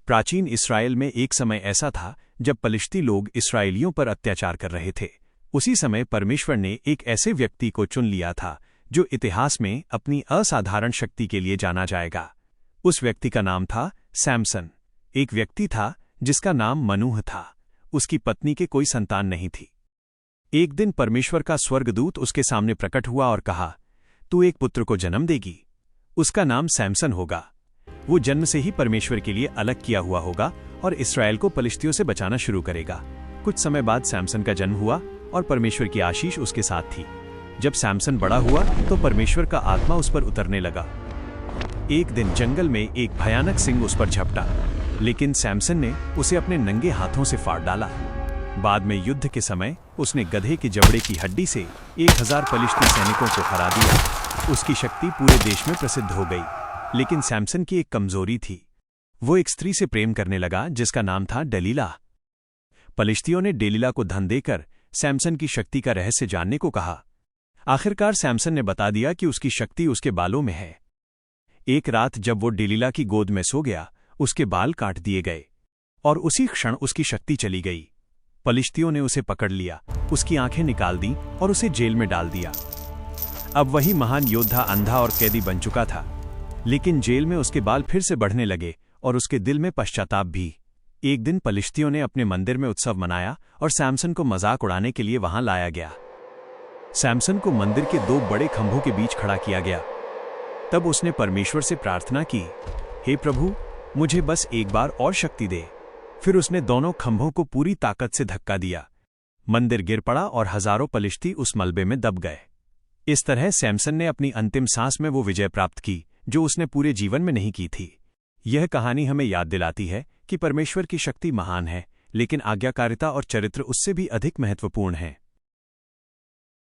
प्राचीन इस्राएल में एक समय ऐसा था जब पलिश्ती लोग इस्राएलियों पर अत्याचार कर रहे थे। उसी समय परमेश्वर ने एक ऐसे व्यक्ति को चुन लिया था जो इतिहास में अपनी असाधारण शक्ति के लिए जाना जाएगा। उस व्यक्ति का नाम था सैमसन। एक व्यक्ति था जिसका नाम मनूह था। उसकी पत्नी के कोई संतान नहीं थी। एक दिन परमेश्वर का स्वर्गदूत उसके सामने प्रकट हुआ और कहा, तू एक पुत्र को जन्म देगी। उसका नाम सैमसन होगा। वो जन्म से ही परमेश्वर के लिए अलग किया हुआ होगा और इस्राएल को पलिश्तियों से बचाना शुरू करेगा। कुछ समय बाद सैमसन का जन्म हुआ और परमेश्वर की आशीष उसके साथ थी। जब सैमसन बड़ा हुआ तो परमेश्वर का आत्मा उस पर उतरने लगा। एक दिन जंगल में एक भयानक सिंह उस पर झपटा, लेकिन सैमसन ने उसे अपने नंगे हाथों से फाड़ डाला। बाद में युद्ध के समय उसने गधे के जबड़े की हड्डी से 1000 पलिश्ती सैनिकों को हरा दिया। उसकी शक्ति पूरे देश में प्रसिद्ध हो गई। लेकिन सैमसन की एक कमजोरी थी। वो एक स्त्री से प्रेम करने लगा जिसका नाम था दलीला। पलिश्तियों ने दलीला को धन देकर सैमसन की शक्ति का रहस्य जानने को कहा। आखिरकार सैमसन ने बता दिया कि उसकी शक्ति उसके बालों में है। एक रात जब वो दलीला की गोद में सो गया, उसके बाल काट दिए गए और उसी क्षण उसकी शक्ति चली गई। पलिश्तियों ने उसे पकड़ लिया, उसकी आंखें निकाल दी और उसे जेल में डाल दिया। अब वही महान योद्धा अंधा और कैदी बन चुका था, लेकिन जेल में उसके बाल फिर से बढ़ने लगे और उसके दिल में पश्चाताप भी। एक दिन पलिश्तियों ने अपने मंदिर में उत्सव मनाया और सैमसन को मजाक उड़ाने के लिए वहां लाया गया। सैमसन को मंदिर के 2 बड़े खंभों के बीच खड़ा किया गया। तब उसने परमेश्वर से प्रार्थना की, हे प्रभु, मुझे बस एक बार और शक्ति दे। फिर उसने दोनों खंभों को पूरी ताकत से धक्का दिया। मंदिर गिर पड़ा और हजारों पलिश्ती उस मलबे में दब गए। इस तरह सैमसन ने अपनी अंतिम सांस में वो विजय प्राप्त की जो उसने पूरे जीवन में नहीं की थी। यह कहानी हमें याद दिलाती है कि परमेश्वर की शक्ति महान है, लेकिन आज्ञाकारिता और चरित्र उससे भी अधिक महत्वपूर्ण है।